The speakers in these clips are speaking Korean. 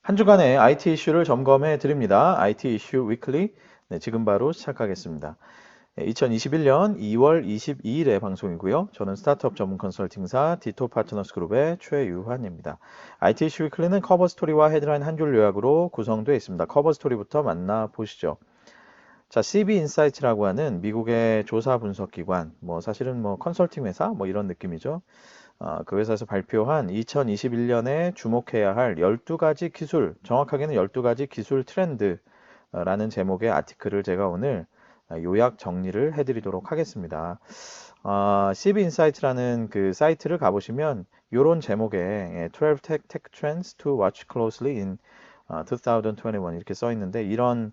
한 주간의 IT 이슈를 점검해 드립니다. IT 이슈 위클리. 네, 지금 바로 시작하겠습니다. 2021년 2월 22일의 방송이고요. 저는 스타트업 전문 컨설팅사 디토 파트너스 그룹의 최유환입니다. IT 이슈 위클리는 커버 스토리와 헤드라인 한 줄 요약으로 구성되어 있습니다. 커버 스토리부터 만나보시죠. 자, CB 인사이트라고 하는 미국의 조사 분석 기관, 사실은 컨설팅 회사 이런 느낌이죠. 그 회사에서 발표한 2021년에 주목해야 할 12가지 기술, 정확하게는 12가지 기술 트렌드라는 제목의 아티클을 제가 오늘 요약 정리를 해드리도록 하겠습니다. CB 인사이트라는 그 사이트를 가보시면 이런 제목의 12 Tech Trends to Watch Closely in 2021 이렇게 써 있는데 이런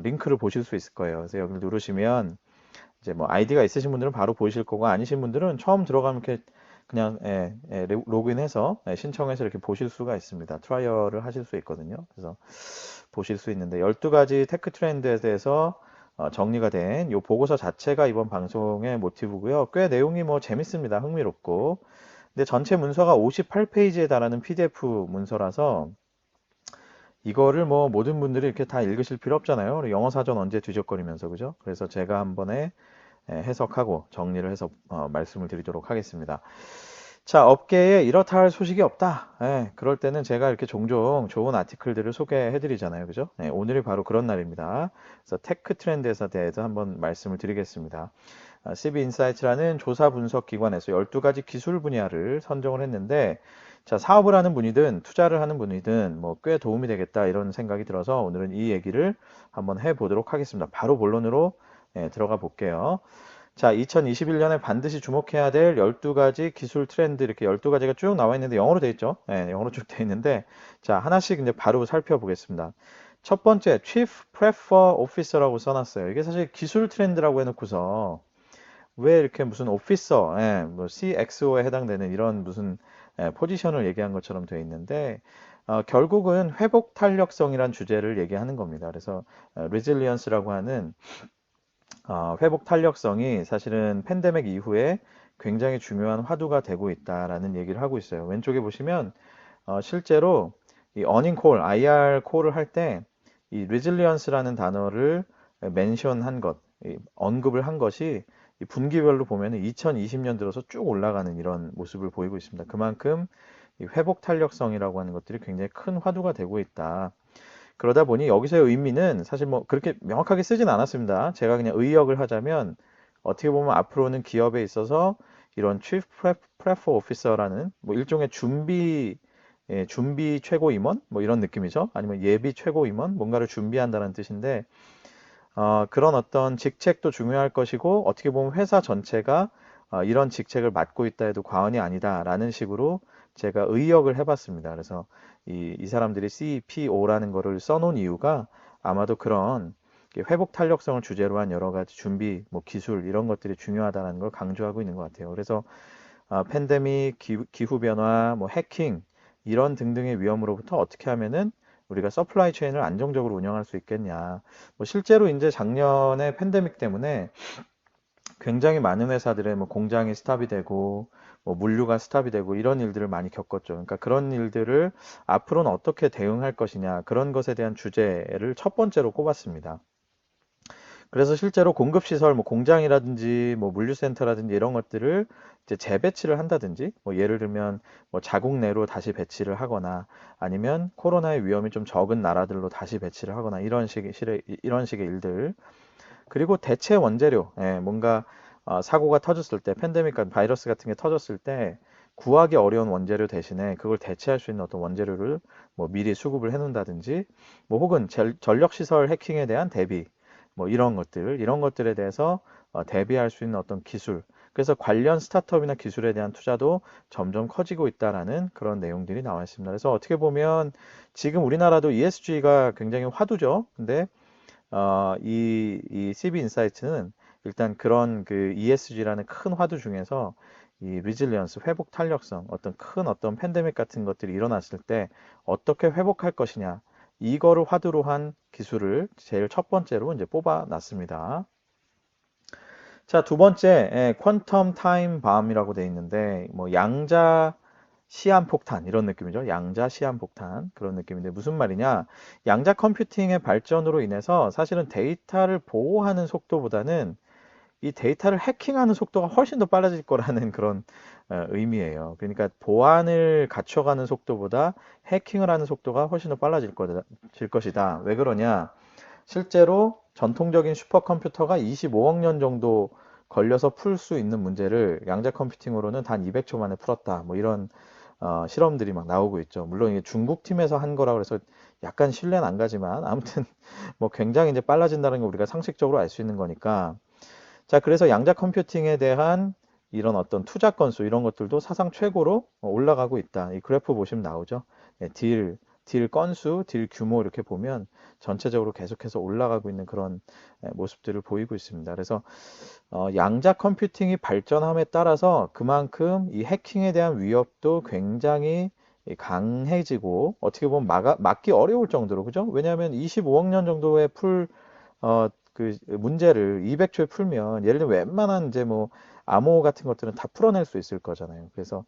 링크를 보실 수 있을 거예요. 그래서 여기를 누르시면 이제 아이디가 있으신 분들은 바로 보이실 거고 아니신 분들은 처음 들어가면 이렇게 그냥 로그인해서 신청해서 이렇게 보실 수가 있습니다. 트라이얼을 하실 수 있거든요. 그래서 보실 수 있는데 12가지 테크 트렌드에 대해서 정리가 된 이 보고서 자체가 이번 방송의 모티브고요. 꽤 내용이 재밌습니다. 흥미롭고. 근데 전체 문서가 58페이지에 달하는 PDF 문서라서 이거를 모든 분들이 이렇게 다 읽으실 필요 없잖아요. 영어 사전 언제 뒤적거리면서 그죠? 그래서 제가 한 번에 해석하고 정리를 해서 말씀을 드리도록 하겠습니다. 자, 업계에 이렇다 할 소식이 없다. 그럴 때는 제가 이렇게 종종 좋은 아티클들을 소개해 드리잖아요. 그죠? 오늘이 바로 그런 날입니다. 그래서 테크 트렌드에 대해서 한번 말씀을 드리겠습니다. CB 인사이트라는 조사 분석 기관에서 12가지 기술 분야를 선정을 했는데 자, 사업을 하는 분이든 투자를 하는 분이든 꽤 도움이 되겠다 이런 생각이 들어서 오늘은 이 얘기를 한번 해보도록 하겠습니다. 바로 본론으로 들어가 볼게요. 자, 2021년에 반드시 주목해야 될 12가지 기술 트렌드 이렇게 12가지가 쭉 나와 있는데 영어로 돼 있죠. 영어로 쭉 돼 있는데 자, 하나씩 이제 바로 살펴보겠습니다. 첫 번째, Chief Prefer Officer라고 써놨어요. 이게 사실 기술 트렌드라고 해놓고서 왜 이렇게 무슨 오피서, CXO에 해당되는 이런 무슨 포지션을 얘기한 것처럼 되어 있는데 결국은 회복 탄력성이란 주제를 얘기하는 겁니다. 그래서 resilience라고 하는 회복 탄력성이 사실은 팬데믹 이후에 굉장히 중요한 화두가 되고 있다라는 얘기를 하고 있어요. 왼쪽에 보시면 실제로 이 earning call, IR 콜을 할 때 이 resilience라는 단어를 멘션한 것, 언급을 한 것이 이 분기별로 보면 2020년 들어서 쭉 올라가는 이런 모습을 보이고 있습니다. 그만큼 이 회복 탄력성이라고 하는 것들이 굉장히 큰 화두가 되고 있다. 그러다 보니 여기서의 의미는 사실 그렇게 명확하게 쓰진 않았습니다. 제가 그냥 의역을 하자면 어떻게 보면 앞으로는 기업에 있어서 이런 Chief Prepper Officer라는 일종의 준비 최고 임원 이런 느낌이죠. 아니면 예비 최고 임원 뭔가를 준비한다는 뜻인데 그런 어떤 직책도 중요할 것이고 어떻게 보면 회사 전체가 이런 직책을 맡고 있다 해도 과언이 아니다라는 식으로 제가 의역을 해봤습니다. 그래서 이 사람들이 CPO라는 거를 써놓은 이유가 아마도 그런 회복 탄력성을 주제로 한 여러 가지 준비, 기술 이런 것들이 중요하다는 걸 강조하고 있는 것 같아요. 그래서 팬데믹, 기후 변화, 해킹 이런 등등의 위험으로부터 어떻게 하면은 우리가 서플라이 체인을 안정적으로 운영할 수 있겠냐. 실제로 이제 작년에 팬데믹 때문에 굉장히 많은 회사들의 공장이 스탑이 되고 물류가 스탑이 되고 이런 일들을 많이 겪었죠. 그러니까 그런 일들을 앞으로는 어떻게 대응할 것이냐 그런 것에 대한 주제를 첫 번째로 꼽았습니다. 그래서 실제로 공급시설, 공장이라든지, 물류센터라든지 이런 것들을 이제 재배치를 한다든지, 예를 들면, 자국 내로 다시 배치를 하거나, 아니면 코로나의 위험이 좀 적은 나라들로 다시 배치를 하거나, 이런 식의 일들. 그리고 대체 원재료, 뭔가, 사고가 터졌을 때, 팬데믹 같은 바이러스 같은 게 터졌을 때, 구하기 어려운 원재료 대신에 그걸 대체할 수 있는 어떤 원재료를 미리 수급을 해놓는다든지, 혹은 전력시설 해킹에 대한 대비, 이런 것들에 대해서 대비할 수 있는 어떤 기술. 그래서 관련 스타트업이나 기술에 대한 투자도 점점 커지고 있다라는 그런 내용들이 나와 있습니다. 그래서 어떻게 보면 지금 우리나라도 ESG가 굉장히 화두죠. 근데 이 CB 인사이트는 일단 그런 그 ESG라는 큰 화두 중에서 이 리질리언스, 회복 탄력성, 어떤 팬데믹 같은 것들이 일어났을 때 어떻게 회복할 것이냐, 이거를 화두로 한 기술을 제일 첫 번째로 이제 뽑아놨습니다. 자, 두 번째, 퀀텀 타임 밤이라고 돼 있는데, 양자 시한폭탄 이런 느낌이죠. 양자 시한폭탄 그런 느낌인데 무슨 말이냐? 양자 컴퓨팅의 발전으로 인해서 사실은 데이터를 보호하는 속도보다는 이 데이터를 해킹하는 속도가 훨씬 더 빨라질 거라는 그런 의미예요. 그러니까 보안을 갖춰가는 속도보다 해킹을 하는 속도가 훨씬 더 빨라질 것이다. 왜 그러냐? 실제로 전통적인 슈퍼컴퓨터가 25억 년 정도 걸려서 풀 수 있는 문제를 양자 컴퓨팅으로는 단 200초 만에 풀었다. 뭐 이런 실험들이 막 나오고 있죠. 물론 이게 중국 팀에서 한 거라 그래서 약간 신뢰는 안 가지만 아무튼 뭐 굉장히 이제 빨라진다는 걸 우리가 상식적으로 알 수 있는 거니까. 자, 그래서 양자 컴퓨팅에 대한 이런 어떤 투자 건수 이런 것들도 사상 최고로 올라가고 있다. 이 그래프 보시면 나오죠. 예, 딜 건수, 딜 규모 이렇게 보면 전체적으로 계속해서 올라가고 있는 그런 모습들을 보이고 있습니다. 그래서 양자 컴퓨팅이 발전함에 따라서 그만큼 이 해킹에 대한 위협도 굉장히 강해지고 어떻게 보면 막기 어려울 정도로 그죠? 왜냐하면 25억 년 정도의 그 문제를 200초에 풀면 예를 들면 웬만한 이제 뭐 암호 같은 것들은 다 풀어낼 수 있을 거잖아요. 그래서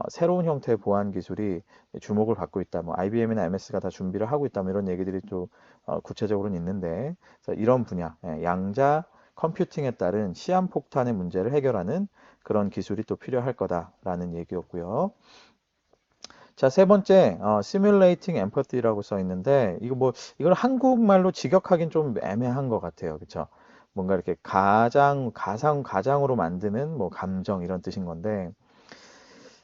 새로운 형태의 보안 기술이 주목을 받고 있다. 뭐 IBM이나 MS가 다 준비를 하고 있다. 뭐 이런 얘기들이 또 구체적으로는 있는데 그래서 이런 분야 양자 컴퓨팅에 따른 시한폭탄의 문제를 해결하는 그런 기술이 또 필요할 거다라는 얘기였고요. 자, 세 번째, Simulating Empathy라고 써 있는데, 이걸 한국말로 직역하긴 좀 애매한 것 같아요. 그쵸? 뭔가 이렇게 가상으로 만드는 뭐 감정 이런 뜻인 건데,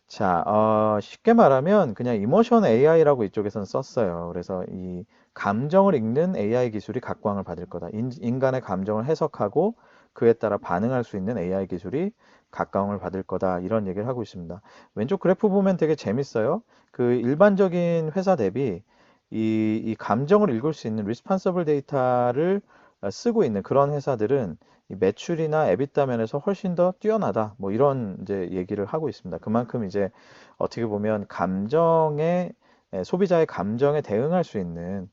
자, 쉽게 말하면 그냥 이모션 AI라고 이쪽에서는 썼어요. 그래서 이 감정을 읽는 AI 기술이 각광을 받을 거다. 인간의 감정을 해석하고 그에 따라 반응할 수 있는 AI 기술이 각광을 받을 거다. 이런 얘기를 하고 있습니다. 왼쪽 그래프 보면 되게 재밌어요. 그 일반적인 회사 대비 이 감정을 읽을 수 있는 리스폰서블 데이터를 쓰고 있는 그런 회사들은 이 매출이나 에비타 면에서 훨씬 더 뛰어나다. 뭐 이런 이제 얘기를 하고 있습니다. 그만큼 이제 어떻게 보면 소비자의 감정에 대응할 수 있는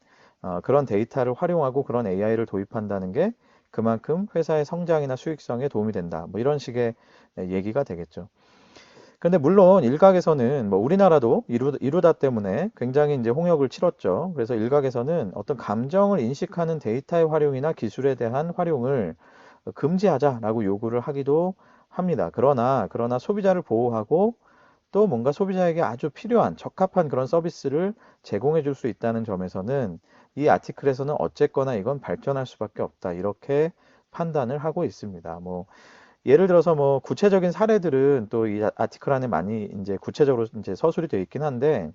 그런 데이터를 활용하고 그런 AI를 도입한다는 게 그만큼 회사의 성장이나 수익성에 도움이 된다. 뭐 이런 식의 얘기가 되겠죠. 근데 물론 일각에서는 뭐 우리나라도 이루다 때문에 굉장히 이제 홍역을 치렀죠. 그래서 일각에서는 어떤 감정을 인식하는 데이터의 활용이나 기술에 대한 활용을 금지하자라고 요구를 하기도 합니다. 그러나 소비자를 보호하고 또 뭔가 소비자에게 아주 필요한 적합한 그런 서비스를 제공해 줄 수 있다는 점에서는 이 아티클에서는 어쨌거나 이건 발전할 수밖에 없다. 이렇게 판단을 하고 있습니다. 뭐 예를 들어서 뭐 구체적인 사례들은 또 이 아티클 안에 많이 이제 구체적으로 이제 서술이 되어 있긴 한데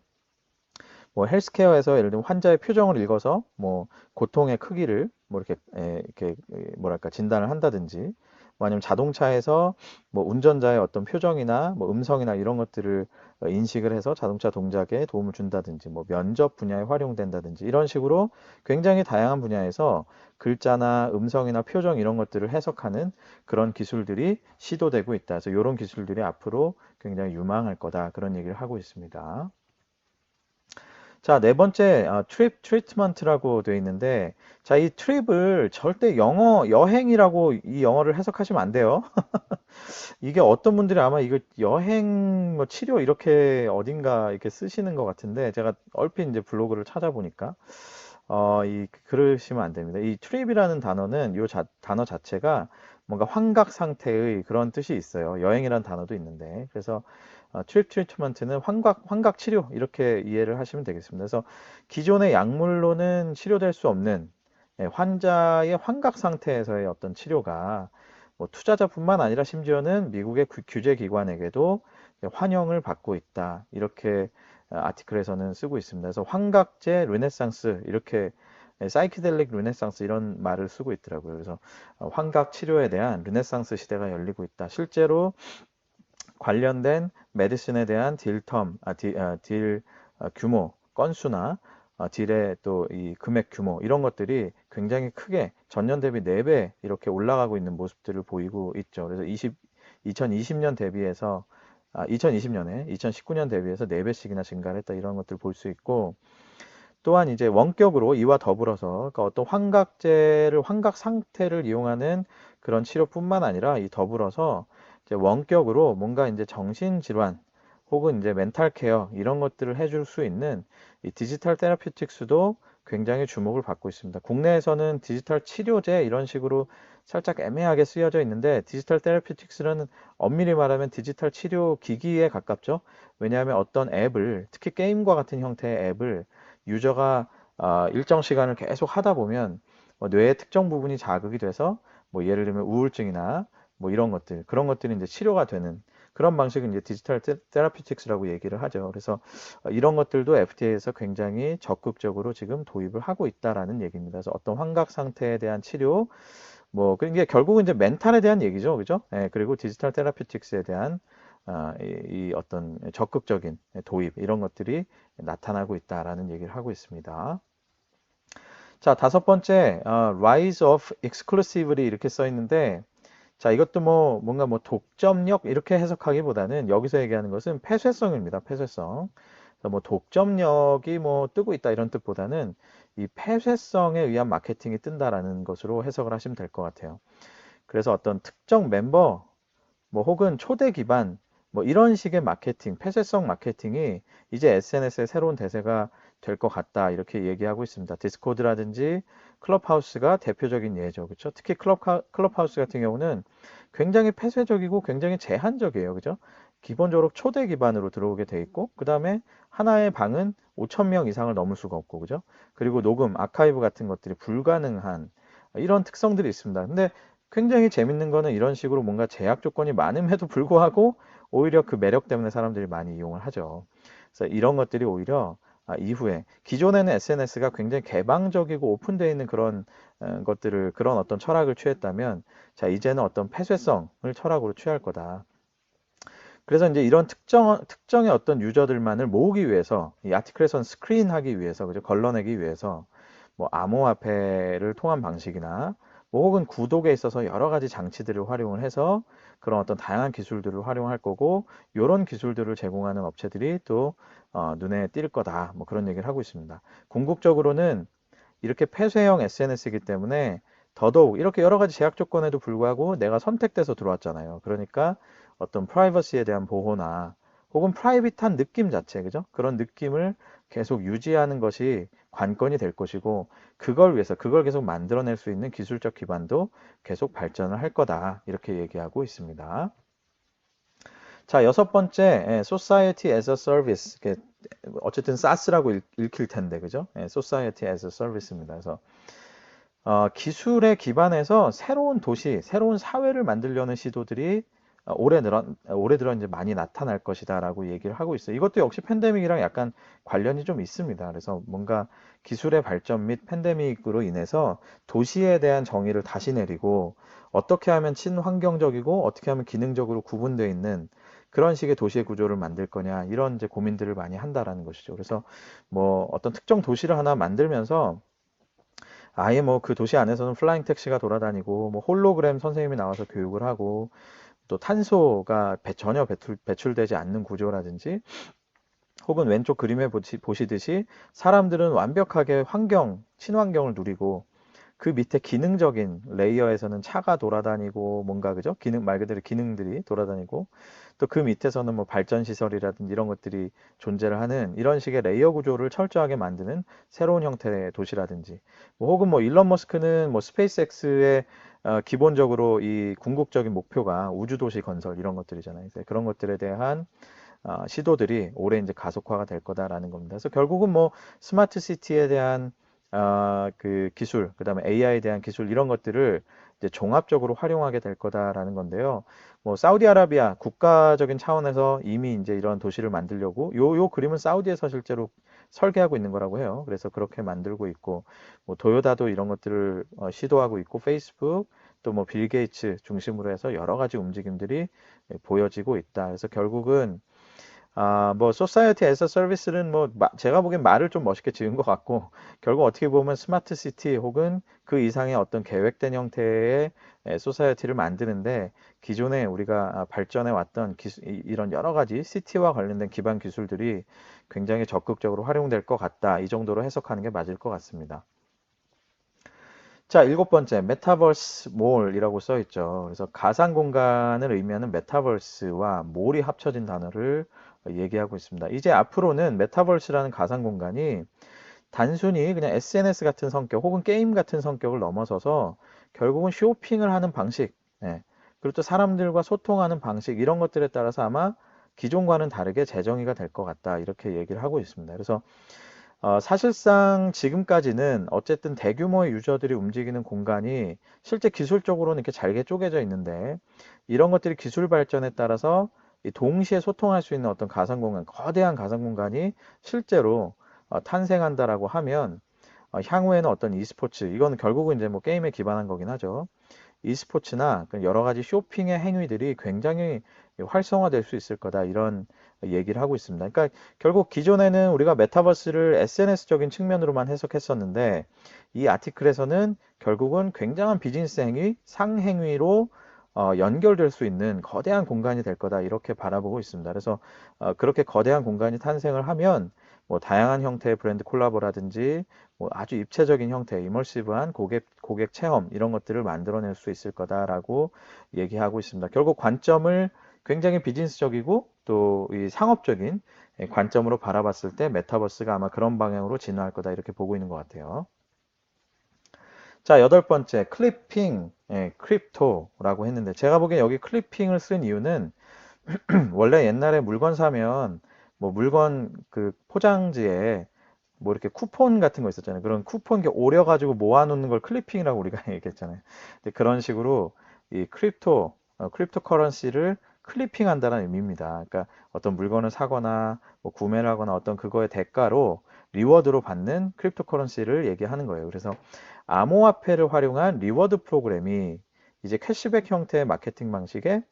뭐 헬스케어에서 예를 들면 환자의 표정을 읽어서 뭐 고통의 크기를 뭐 이렇게 뭐랄까 진단을 한다든지 뭐 아니면 자동차에서 뭐 운전자의 어떤 표정이나 뭐 음성이나 이런 것들을 인식을 해서 자동차 동작에 도움을 준다든지 뭐 면접 분야에 활용된다든지 이런 식으로 굉장히 다양한 분야에서 글자나 음성이나 표정 이런 것들을 해석하는 그런 기술들이 시도되고 있다. 그래서 이런 기술들이 앞으로 굉장히 유망할 거다. 그런 얘기를 하고 있습니다. 자, 네 번째, 트립 트리트먼트라고 되어 있는데, 자, 이 트립을 절대 여행이라고 이 영어를 해석하시면 안 돼요. 이게 어떤 분들이 아마 이거 여행, 뭐 치료 이렇게 어딘가 이렇게 쓰시는 것 같은데, 제가 얼핏 이제 블로그를 찾아보니까, 그러시면 안 됩니다. 이 트립이라는 단어는 단어 자체가 뭔가 환각 상태의 그런 뜻이 있어요. 여행이라는 단어도 있는데. 그래서 트립 트리트먼트는 환각 치료 이렇게 이해를 하시면 되겠습니다. 그래서 기존의 약물로는 치료될 수 없는 환자의 환각 상태에서의 어떤 치료가 뭐 투자자뿐만 아니라 심지어는 미국의 규제 기관에게도 환영을 받고 있다. 이렇게 아티클에서는 쓰고 있습니다. 그래서 환각제 르네상스 이렇게 사이키델릭 르네상스 이런 말을 쓰고 있더라고요. 그래서 환각 치료에 대한 르네상스 시대가 열리고 있다. 실제로 관련된 메디슨에 대한 딜 규모, 건수나 딜의 또 이 금액 규모 이런 것들이 굉장히 크게 전년 대비 4배 이렇게 올라가고 있는 모습들을 보이고 있죠. 그래서 2020년 대비해서 2020년에 2019년 대비해서 4배씩이나 증가를 했다 이런 것들 볼 수 있고 또한 이제 원격으로 이와 더불어서 그러니까 어떤 환각 상태를 이용하는 그런 치료뿐만 아니라 이 더불어서 이제 원격으로 뭔가 이제 정신질환 혹은 이제 멘탈 케어 이런 것들을 해줄 수 있는 이 디지털 테라피틱스도 굉장히 주목을 받고 있습니다. 국내에서는 디지털 치료제 이런 식으로 살짝 애매하게 쓰여져 있는데 디지털 테라피틱스는 엄밀히 말하면 디지털 치료 기기에 가깝죠. 왜냐하면 어떤 앱을 특히 게임과 같은 형태의 앱을 유저가 일정 시간을 계속 하다 보면 뇌의 특정 부분이 자극이 돼서 뭐 예를 들면 우울증이나 뭐 이런 것들 그런 것들이 이제 치료가 되는 그런 방식을 이제 디지털 테라피틱스라고 얘기를 하죠. 그래서 이런 것들도 FDA에서 굉장히 적극적으로 지금 도입을 하고 있다라는 얘기입니다. 그래서 어떤 환각 상태에 대한 치료, 뭐 이게 결국은 이제 멘탈에 대한 얘기죠, 그죠? 예, 그리고 디지털 테라피틱스에 대한 이 어떤 적극적인 도입 이런 것들이 나타나고 있다라는 얘기를 하고 있습니다. 자, 다섯 번째, Rise of Exclusively 이렇게 써 있는데, 자, 이것도 뭐 뭔가 뭐 독점력 이렇게 해석하기보다는 여기서 얘기하는 것은 폐쇄성입니다. 폐쇄성. 그래서 뭐 독점력이 뭐 뜨고 있다 이런 뜻보다는 이 폐쇄성에 의한 마케팅이 뜬다라는 것으로 해석을 하시면 될 것 같아요. 그래서 어떤 특정 멤버 뭐 혹은 초대 기반 뭐 이런 식의 마케팅, 폐쇄성 마케팅이 이제 SNS의 새로운 대세가 될 것 같다 이렇게 얘기하고 있습니다. 디스코드라든지 클럽하우스가 대표적인 예죠. 그렇죠? 특히 클럽하우스 같은 경우는 굉장히 폐쇄적이고 굉장히 제한적이에요. 그죠? 기본적으로 초대 기반으로 들어오게 돼 있고 그다음에 하나의 방은 5천 명 이상을 넘을 수가 없고 그죠? 그리고 녹음, 아카이브 같은 것들이 불가능한 이런 특성들이 있습니다. 근데 굉장히 재밌는 거는 이런 식으로 뭔가 제약 조건이 많음에도 불구하고 오히려 그 매력 때문에 사람들이 많이 이용을 하죠. 그래서 이런 것들이 오히려 이후에 기존에는 SNS가 굉장히 개방적이고 오픈되어 있는 그런 것들을 그런 어떤 철학을 취했다면 자 이제는 어떤 폐쇄성을 철학으로 취할 거다. 그래서 이제 이런 특정의 어떤 유저들만을 모으기 위해서 이 아티클에선 스크린하기 위해서 그죠 걸러내기 위해서 뭐 암호화폐를 통한 방식이나 뭐 혹은 구독에 있어서 여러 가지 장치들을 활용을 해서 그런 어떤 다양한 기술들을 활용할 거고 이런 기술들을 제공하는 업체들이 또 눈에 띌 거다 뭐 그런 얘기를 하고 있습니다. 궁극적으로는 이렇게 폐쇄형 SNS이기 때문에 더더욱 이렇게 여러 가지 제약 조건에도 불구하고 내가 선택돼서 들어왔잖아요. 그러니까 어떤 프라이버시에 대한 보호나 혹은 프라이빗한 느낌 자체, 그죠? 그런 느낌을 계속 유지하는 것이 관건이 될 것이고 그걸 위해서 그걸 계속 만들어낼 수 있는 기술적 기반도 계속 발전을 할 거다. 이렇게 얘기하고 있습니다. 자, 여섯 번째, Society as a Service. 어쨌든 SaaS라고 읽힐 텐데, 그죠? Society as a Service입니다. 그래서 기술에 기반해서 새로운 도시, 새로운 사회를 만들려는 시도들이 올해 들어 이제 많이 나타날 것이다라고 얘기를 하고 있어요. 이것도 역시 팬데믹이랑 약간 관련이 좀 있습니다. 그래서 뭔가 기술의 발전 및 팬데믹으로 인해서 도시에 대한 정의를 다시 내리고 어떻게 하면 친환경적이고 어떻게 하면 기능적으로 구분되어 있는 그런 식의 도시의 구조를 만들 거냐 이런 이제 고민들을 많이 한다라는 것이죠. 그래서 뭐 어떤 특정 도시를 하나 만들면서 아예 뭐 그 도시 안에서는 플라잉 택시가 돌아다니고 뭐 홀로그램 선생님이 나와서 교육을 하고 또 탄소가 전혀 배출되지 않는 구조라든지 혹은 왼쪽 그림에 보시듯이 사람들은 완벽하게 친환경을 누리고 그 밑에 기능적인 레이어에서는 차가 돌아다니고 뭔가 그죠? 말 그대로 기능들이 돌아다니고 또 그 밑에서는 뭐 발전 시설이라든지 이런 것들이 존재를 하는 이런 식의 레이어 구조를 철저하게 만드는 새로운 형태의 도시라든지 뭐 혹은 뭐 일론 머스크는 뭐 스페이스X의 기본적으로 이 궁극적인 목표가 우주 도시 건설 이런 것들이잖아요. 그래서 그런 것들에 대한 시도들이 올해 이제 가속화가 될 거다라는 겁니다. 그래서 결국은 뭐 스마트 시티에 대한 그 기술, 그다음에 AI에 대한 기술 이런 것들을 이제 종합적으로 활용하게 될 거다라는 건데요. 뭐 사우디아라비아 국가적인 차원에서 이미 이제 이런 도시를 만들려고 요 그림은 사우디에서 실제로 설계하고 있는 거라고 해요. 그래서 그렇게 만들고 있고 뭐 도요다도 이런 것들을 시도하고 있고 페이스북 또 뭐 빌 게이츠 중심으로 해서 여러 가지 움직임들이 보여지고 있다. 그래서 결국은 뭐 소사이어티 에서 서비스는 뭐 제가 보기엔 말을 좀 멋있게 지은 것 같고 결국 어떻게 보면 스마트 시티 혹은 그 이상의 어떤 계획된 형태의 소사이어티를 만드는데 기존에 우리가 발전해 왔던 이런 여러 가지 시티와 관련된 기반 기술들이 굉장히 적극적으로 활용될 것 같다. 이 정도로 해석하는 게 맞을 것 같습니다. 자, 일곱 번째, 메타버스 몰이라고 써 있죠. 그래서 가상 공간을 의미하는 메타버스와 몰이 합쳐진 단어를 얘기하고 있습니다. 이제 앞으로는 메타버스라는 가상 공간이 단순히 그냥 SNS 같은 성격 혹은 게임 같은 성격을 넘어서서 결국은 쇼핑을 하는 방식, 예, 그리고 또 사람들과 소통하는 방식 이런 것들에 따라서 아마 기존과는 다르게 재정의가 될 것 같다 이렇게 얘기를 하고 있습니다. 그래서 사실상 지금까지는 어쨌든 대규모의 유저들이 움직이는 공간이 실제 기술적으로는 이렇게 잘게 쪼개져 있는데 이런 것들이 기술 발전에 따라서 이 동시에 소통할 수 있는 어떤 가상 공간, 거대한 가상 공간이 실제로 탄생한다라고 하면 향후에는 어떤 e스포츠, 이거는 결국은 이제 뭐 게임에 기반한 거긴 하죠. e스포츠나 여러 가지 쇼핑의 행위들이 굉장히 활성화될 수 있을 거다 이런 얘기를 하고 있습니다. 그러니까 결국 기존에는 우리가 메타버스를 SNS적인 측면으로만 해석했었는데 이 아티클에서는 결국은 굉장한 비즈니스 행위, 상행위로 연결될 수 있는 거대한 공간이 될 거다 이렇게 바라보고 있습니다. 그래서 그렇게 거대한 공간이 탄생을 하면 뭐 다양한 형태의 브랜드 콜라보라든지 뭐 아주 입체적인 형태, 이머시브한 고객 체험 이런 것들을 만들어낼 수 있을 거다라고 얘기하고 있습니다. 결국 관점을 굉장히 비즈니스적이고 또 이 상업적인 관점으로 바라봤을 때 메타버스가 아마 그런 방향으로 진화할 거다 이렇게 보고 있는 것 같아요. 자, 여덟 번째 클리핑, 크립토라고 했는데 제가 보기엔 여기 클리핑을 쓴 이유는 원래 옛날에 물건 사면 뭐 물건 그 포장지에 뭐 이렇게 쿠폰 같은 거 있었잖아요. 그런 쿠폰 이렇게 오려가지고 모아놓는 걸 클리핑이라고 우리가 얘기했잖아요. 근데 그런 식으로 이 크립토 커런시를 클리핑한다는 의미입니다. 그러니까 어떤 물건을 사거나 뭐 구매를 하거나 어떤 그거의 대가로 리워드로 받는 크립토 커런시를 얘기하는 거예요. 그래서 암호화폐를 활용한 리워드 프로그램이 이제 캐시백 형태의 마케팅 방식에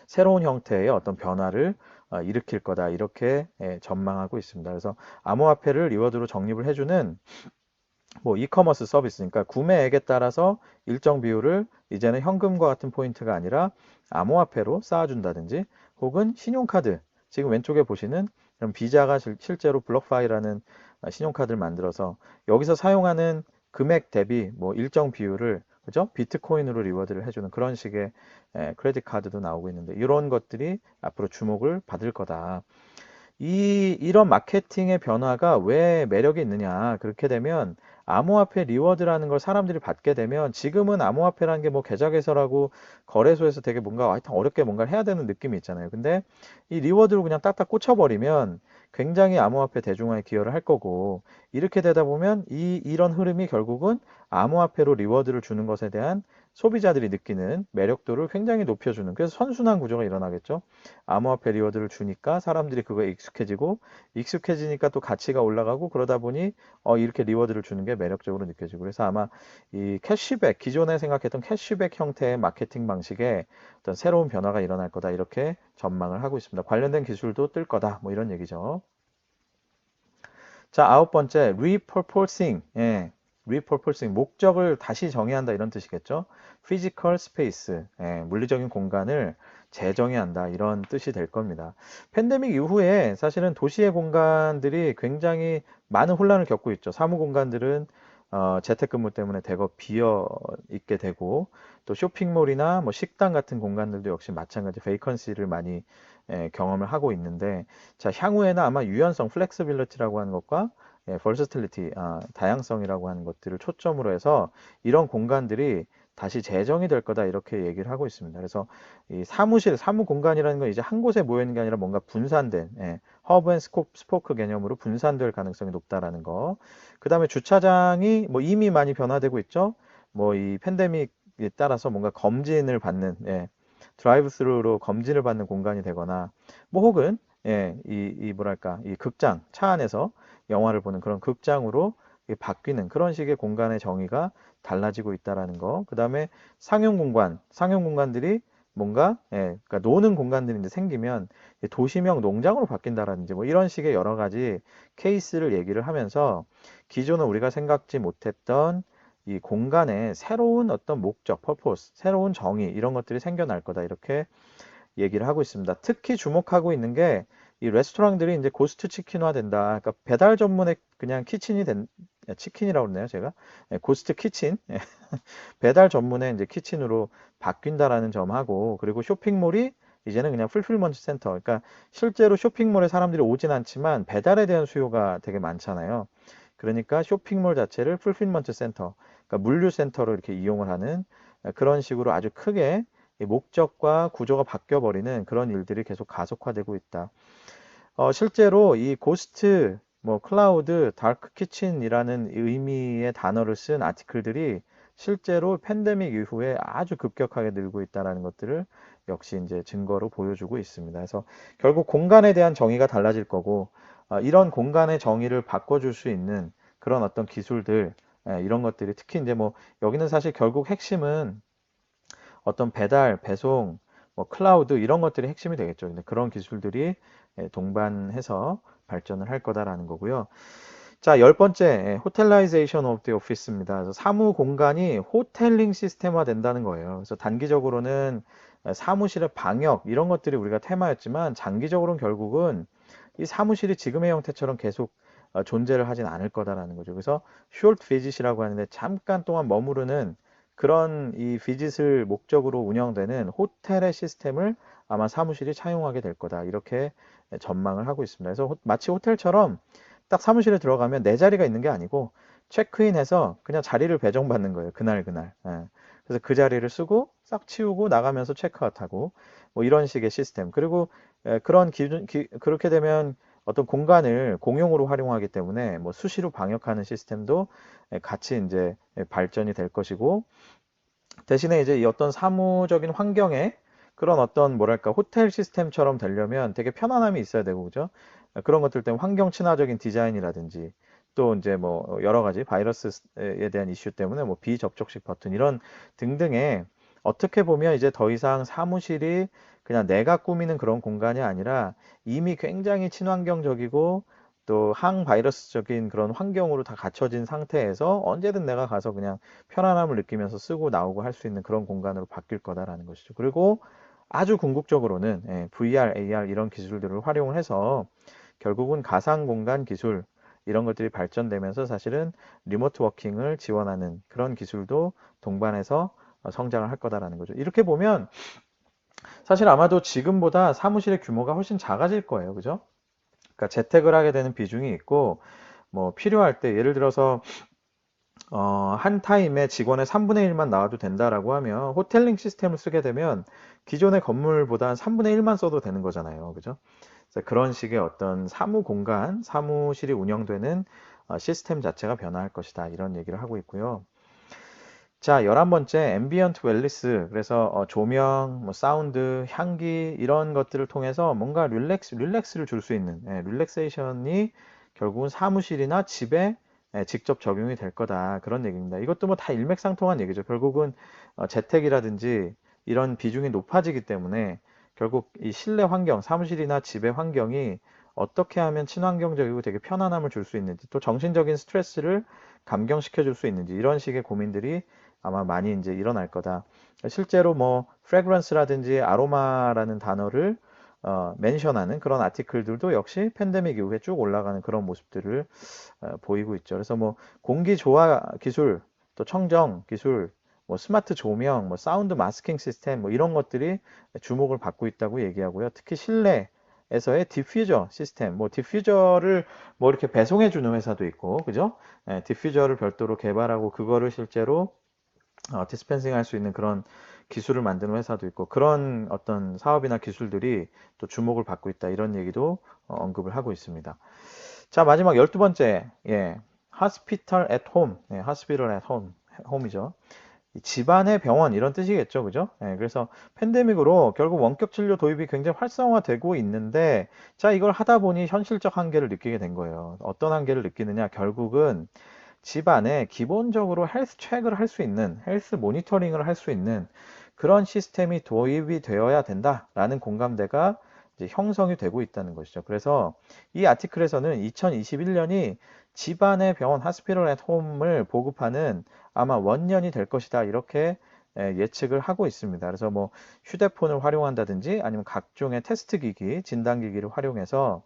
새로운 형태의 어떤 변화를 일으킬 거다 이렇게 전망하고 있습니다. 그래서 암호화폐를 리워드로 적립을 해주는 뭐 이커머스 서비스니까 구매액에 따라서 일정 비율을 이제는 현금과 같은 포인트가 아니라 암호화폐로 쌓아준다든지 혹은 신용카드 지금 왼쪽에 보시는 그럼 비자가 실제로 블록파이라는 신용카드를 만들어서 여기서 사용하는 금액 대비 뭐 일정 비율을 그죠? 비트코인으로 리워드를 해주는 그런 식의 크레딧 카드도 나오고 있는데 이런 것들이 앞으로 주목을 받을 거다. 이런 마케팅의 변화가 왜 매력이 있느냐. 그렇게 되면 암호화폐 리워드라는 걸 사람들이 받게 되면 지금은 암호화폐라는 게 뭐 계좌 개설하고 거래소에서 되게 뭔가 하여튼 어렵게 뭔가를 해야 되는 느낌이 있잖아요. 근데 이 리워드로 그냥 딱딱 꽂혀버리면 굉장히 암호화폐 대중화에 기여를 할 거고 이렇게 되다 보면 이런 흐름이 결국은 암호화폐로 리워드를 주는 것에 대한 소비자들이 느끼는 매력도를 굉장히 높여주는 그래서 선순환 구조가 일어나겠죠. 암호화폐 리워드를 주니까 사람들이 그거에 익숙해지고 익숙해지니까 또 가치가 올라가고 그러다 보니 이렇게 리워드를 주는 게 매력적으로 느껴지고 그래서 아마 이 캐시백 기존에 생각했던 캐시백 형태의 마케팅 방식에 어떤 새로운 변화가 일어날 거다 이렇게 전망을 하고 있습니다. 관련된 기술도 뜰 거다 뭐 이런 얘기죠. 자, 아홉 번째 repurposing. repurposing 목적을 다시 정의한다 이런 뜻이겠죠. physical space 물리적인 공간을 재정의한다 이런 뜻이 될 겁니다. 팬데믹 이후에 사실은 도시의 공간들이 굉장히 많은 혼란을 겪고 있죠. 사무 공간들은 재택근무 때문에 대거 비어 있게 되고 또 쇼핑몰이나 뭐 식당 같은 공간들도 역시 마찬가지 베이컨시를 많이 경험을 하고 있는데 자 향후에는 아마 유연성 플렉스빌리티라고 하는 것과 versatility 다양성이라고 하는 것들을 초점으로 해서 이런 공간들이 다시 재정이 될 거다 이렇게 얘기를 하고 있습니다. 그래서 이 사무 공간이라는 건 이제 한 곳에 모여 있는 게 아니라 뭔가 분산된 허브 앤 스포크 개념으로 분산될 가능성이 높다라는 거. 그 다음에 주차장이 뭐 이미 많이 변화되고 있죠. 뭐 이 팬데믹에 따라서 뭔가 검진을 받는 드라이브 스루로 검진을 받는 공간이 되거나 뭐 혹은 이 뭐랄까 이 극장 차 안에서 영화를 보는 그런 극장으로 바뀌는 그런 식의 공간의 정의가 달라지고 있다라는 거. 그 다음에 상용 공간들이 뭔가 그러니까 노는 공간들이 이제 생기면 도시명 농장으로 바뀐다라든지 뭐 이런 식의 여러 가지 케이스를 얘기를 하면서 기존은 우리가 생각지 못했던 이 공간에 새로운 어떤 목적, 퍼포스, 새로운 정의 이런 것들이 생겨날 거다 이렇게 얘기를 하고 있습니다. 특히 주목하고 있는 게 이 레스토랑들이 이제 고스트 치킨화 된다. 그러니까 배달 전문의 그냥 치킨이라고 그러네요, 제가. 고스트 키친. 배달 전문의 이제 키친으로 바뀐다라는 점하고 그리고 쇼핑몰이 이제는 그냥 풀필먼트 센터, 그러니까 실제로 쇼핑몰에 사람들이 오진 않지만 배달에 대한 수요가 되게 많잖아요. 그러니까 쇼핑몰 자체를 풀필먼트 센터, 그러니까 물류 센터로 이렇게 이용을 하는 그런 식으로 아주 크게 이 목적과 구조가 바뀌어 버리는 그런 일들이 계속 가속화되고 있다. 실제로 이 고스트, 뭐 클라우드, 다크 키친이라는 의미의 단어를 쓴 아티클들이 실제로 팬데믹 이후에 아주 급격하게 늘고 있다는 것들을 역시 이제 증거로 보여주고 있습니다. 그래서 결국 공간에 대한 정의가 달라질 거고, 이런 공간의 정의를 바꿔줄 수 있는 그런 어떤 기술들, 이런 것들이 특히 이제 뭐 여기는 사실 결국 핵심은 어떤 배달, 배송, 뭐 클라우드 이런 것들이 핵심이 되겠죠. 근데 그런 기술들이 동반해서 발전을 할 거다라는 거고요. 자, 열 번째, 호텔라이제이션 오브 더 오피스입니다. 그래서 사무 공간이 호텔링 시스템화 된다는 거예요. 그래서 단기적으로는 사무실의 방역 이런 것들이 우리가 테마였지만 장기적으로는 결국은 이 사무실이 지금의 형태처럼 계속 존재를 하진 않을 거다라는 거죠. 그래서 숏 비짓이라고 하는데 잠깐 동안 머무르는 그런 이 비짓을 목적으로 운영되는 호텔의 시스템을 아마 사무실이 차용하게 될 거다. 이렇게 전망을 하고 있습니다. 그래서 마치 호텔처럼 딱 사무실에 들어가면 내 자리가 있는 게 아니고 체크인해서 그냥 자리를 배정받는 거예요. 그날 그날. 예. 그래서 그 자리를 쓰고 싹 치우고 나가면서 체크아웃하고 뭐 이런 식의 시스템. 그리고 그런 그렇게 되면 어떤 공간을 공용으로 활용하기 때문에 뭐 수시로 방역하는 시스템도 같이 이제 발전이 될 것이고, 대신에 이제 이 어떤 사무적인 환경에 그런 어떤 뭐랄까 호텔 시스템처럼 되려면 되게 편안함이 있어야 되고, 그죠? 그런 것들 때문에 환경 친화적인 디자인이라든지 또 이제 뭐 여러 가지 바이러스에 대한 이슈 때문에 뭐 비접촉식 버튼 이런 등등의, 어떻게 보면 이제 더 이상 사무실이 그냥 내가 꾸미는 그런 공간이 아니라 이미 굉장히 친환경적이고 또 항바이러스적인 그런 환경으로 다 갖춰진 상태에서 언제든 내가 가서 그냥 편안함을 느끼면서 쓰고 나오고 할 수 있는 그런 공간으로 바뀔 거다라는 것이죠. 그리고 아주 궁극적으로는 VR, AR 이런 기술들을 활용을 해서 결국은 가상 공간 기술 이런 것들이 발전되면서 사실은 리모트 워킹을 지원하는 그런 기술도 동반해서 성장을 할 거다라는 거죠. 이렇게 보면 사실 아마도 지금보다 사무실의 규모가 훨씬 작아질 거예요. 그죠? 그러니까 재택을 하게 되는 비중이 있고, 뭐 필요할 때 예를 들어서 한 타임에 직원의 3분의 1만 나와도 된다라고 하면 호텔링 시스템을 쓰게 되면 기존의 건물보다 한 3분의 1만 써도 되는 거잖아요. 그죠? 그래서 그런 식의 어떤 사무 공간, 사무실이 운영되는 시스템 자체가 변화할 것이다. 이런 얘기를 하고 있고요. 자, 11번째, 앰비언트 웰리스. 그래서 조명, 뭐 사운드, 향기 이런 것들을 통해서 뭔가 릴렉스를 줄 수 있는 릴렉세이션이 결국은 사무실이나 집에 직접 적용이 될 거다. 그런 얘기입니다. 이것도 뭐 다 일맥상통한 얘기죠. 결국은 재택이라든지 이런 비중이 높아지기 때문에 결국 이 실내 환경, 사무실이나 집의 환경이 어떻게 하면 친환경적이고 되게 편안함을 줄 수 있는지, 또 정신적인 스트레스를 감경시켜 줄 수 있는지, 이런 식의 고민들이 아마 많이 이제 일어날 거다. 실제로 뭐 프레그런스라든지 아로마라는 단어를 멘션하는 그런 아티클들도 역시 팬데믹 이후에 쭉 올라가는 그런 모습들을 보이고 있죠. 그래서 뭐 공기 조화 기술, 또 청정 기술, 뭐 스마트 조명, 뭐 사운드 마스킹 시스템, 뭐 이런 것들이 주목을 받고 있다고 얘기하고요. 특히 실내에서의 디퓨저 시스템, 뭐 디퓨저를 뭐 이렇게 배송해 주는 회사도 있고, 그죠? 디퓨저를 별도로 개발하고 그거를 실제로 디스펜싱 할 수 있는 그런 기술을 만드는 회사도 있고, 그런 어떤 사업이나 기술들이 또 주목을 받고 있다. 이런 얘기도 언급을 하고 있습니다. 자, 마지막 12번째, hospital at home, hospital at home, 홈이죠. 집안의 병원 이런 뜻이겠죠, 그죠? 그래서 팬데믹으로 결국 원격 진료 도입이 굉장히 활성화되고 있는데, 자, 이걸 하다 보니 현실적 한계를 느끼게 된 거예요. 어떤 한계를 느끼느냐? 결국은 집안에 기본적으로 헬스 체크를 할 수 있는, 헬스 모니터링을 할 수 있는 그런 시스템이 도입이 되어야 된다라는 공감대가 이제 형성이 되고 있다는 것이죠. 그래서 이 아티클에서는 2021년이 집안의 병원, 하스피럴 앳 홈을 보급하는 아마 원년이 될 것이다. 이렇게 예측을 하고 있습니다. 그래서 뭐 휴대폰을 활용한다든지 아니면 각종의 테스트 기기, 진단 기기를 활용해서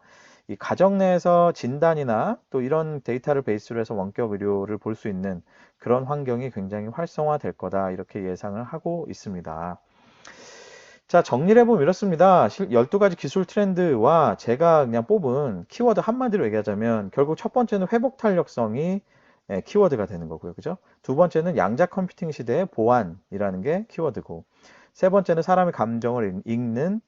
이 가정 내에서 진단이나 또 이런 데이터를 베이스로 해서 원격 의료를 볼 수 있는 그런 환경이 굉장히 활성화될 거다. 이렇게 예상을 하고 있습니다. 자, 정리를 해보면 이렇습니다. 12가지 기술 트렌드와 제가 그냥 뽑은 키워드 한마디로 얘기하자면 결국 첫 번째는 회복 탄력성이 키워드가 되는 거고요. 그죠? 두 번째는 양자 컴퓨팅 시대의 보안이라는 게 키워드고, 세 번째는 사람의 감정을 읽는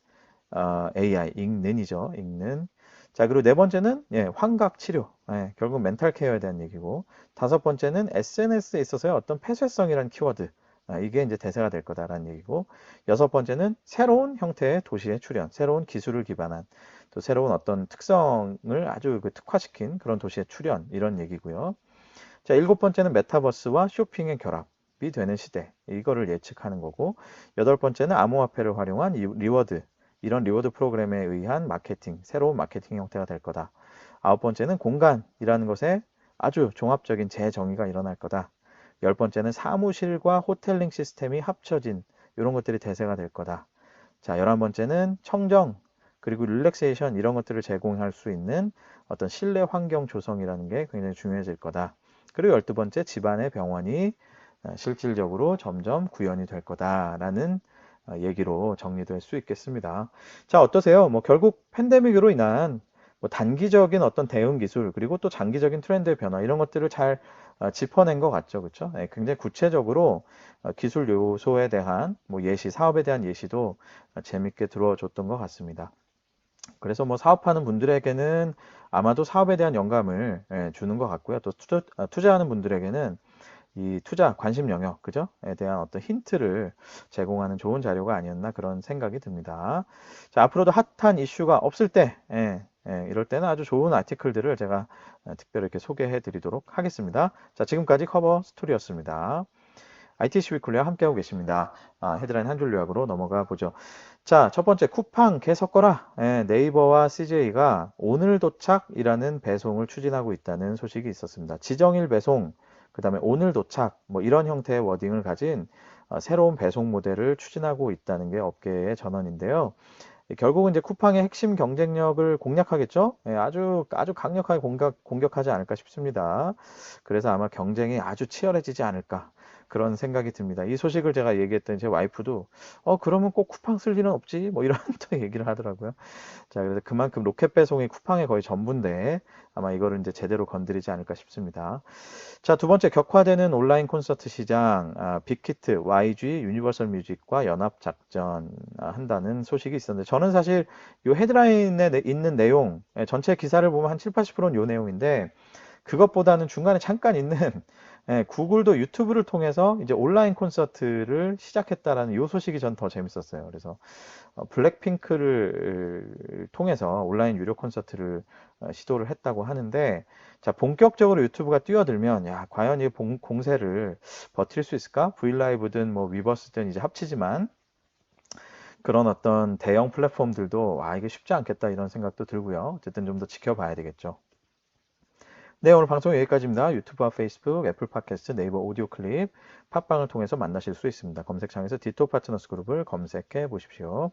AI, 읽는이죠. 읽는. 자, 그리고 네 번째는 환각 치료. 결국 멘탈 케어에 대한 얘기고, 다섯 번째는 SNS에 있어서의 어떤 폐쇄성이라는 키워드. 이게 이제 대세가 될 거다라는 얘기고, 여섯 번째는 새로운 형태의 도시의 출현, 새로운 기술을 기반한 또 새로운 어떤 특성을 아주 특화시킨 그런 도시의 출현, 이런 얘기고요. 자, 일곱 번째는 메타버스와 쇼핑의 결합이 되는 시대, 이거를 예측하는 거고, 여덟 번째는 암호화폐를 활용한 리워드, 이런 리워드 프로그램에 의한 마케팅, 새로운 마케팅 형태가 될 거다. 아홉 번째는 공간이라는 것에 아주 종합적인 재정의가 일어날 거다. 열 번째는 사무실과 호텔링 시스템이 합쳐진 이런 것들이 대세가 될 거다. 자, 11번째는 청정, 그리고 릴렉세이션, 이런 것들을 제공할 수 있는 어떤 실내 환경 조성이라는 게 굉장히 중요해질 거다. 그리고 12번째, 집안의 병원이 실질적으로 점점 구현이 될 거다라는 얘기로 정리될 수 있겠습니다. 자, 어떠세요? 뭐 결국 팬데믹으로 인한 뭐 단기적인 어떤 대응 기술, 그리고 또 장기적인 트렌드의 변화, 이런 것들을 잘 짚어낸 것 같죠, 그렇죠? 굉장히 구체적으로 기술 요소에 대한 뭐 예시, 사업에 대한 예시도 재밌게 들어줬던 것 같습니다. 그래서 뭐 사업하는 분들에게는 아마도 사업에 대한 영감을 주는 것 같고요. 또 투자하는 분들에게는 이 투자 관심 영역, 그죠?에 대한 어떤 힌트를 제공하는 좋은 자료가 아니었나, 그런 생각이 듭니다. 자, 앞으로도 핫한 이슈가 없을 때, 이럴 때는 아주 좋은 아티클들을 제가 특별히 이렇게 소개해 드리도록 하겠습니다. 자, 지금까지 커버 스토리였습니다. ITC 위클리와 함께하고 계십니다. 헤드라인 한 줄 요약으로 넘어가 보죠. 자, 첫 번째, 쿠팡 개 섞어라. 네이버와 CJ가 오늘 도착이라는 배송을 추진하고 있다는 소식이 있었습니다. 지정일 배송, 그 다음에 오늘 도착, 뭐 이런 형태의 워딩을 가진 새로운 배송 모델을 추진하고 있다는 게 업계의 전언인데요. 결국은 이제 쿠팡의 핵심 경쟁력을 공략하겠죠? 아주 강력하게 공격하지 않을까 싶습니다. 그래서 아마 경쟁이 아주 치열해지지 않을까, 그런 생각이 듭니다. 이 소식을 제가 얘기했더니 제 와이프도 그러면 꼭 쿠팡 쓸 일은 없지, 뭐 이런 또 얘기를 하더라고요. 자, 그래서 그만큼 로켓 배송이 쿠팡의 거의 전부인데 아마 이거를 이제 제대로 건드리지 않을까 싶습니다. 자, 두 번째, 격화되는 온라인 콘서트 시장, 빅히트, YG, 유니버설 뮤직과 연합 작전 한다는 소식이 있었는데, 저는 사실 이 헤드라인에 있는 내용, 전체 기사를 보면 한 7, 80%는 이 내용인데, 그것보다는 중간에 잠깐 있는 구글도 유튜브를 통해서 이제 온라인 콘서트를 시작했다라는 이 소식이 전 더 재밌었어요. 그래서 블랙핑크를 통해서 온라인 유료 콘서트를 시도를 했다고 하는데, 자, 본격적으로 유튜브가 뛰어들면 야, 과연 이 공세를 버틸 수 있을까? 브이라이브든 뭐 위버스든 이제 합치지만 그런 어떤 대형 플랫폼들도 와, 이게 쉽지 않겠다, 이런 생각도 들고요. 어쨌든 좀 더 지켜봐야 되겠죠. 네, 오늘 방송 여기까지입니다. 유튜브와 페이스북, 애플 팟캐스트, 네이버 오디오 클립, 팟빵을 통해서 만나실 수 있습니다. 검색창에서 디토 파트너스 그룹을 검색해 보십시오.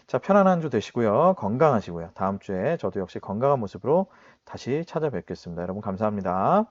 자, 편안한 주 되시고요. 건강하시고요. 다음 주에 저도 역시 건강한 모습으로 다시 찾아뵙겠습니다. 여러분 감사합니다.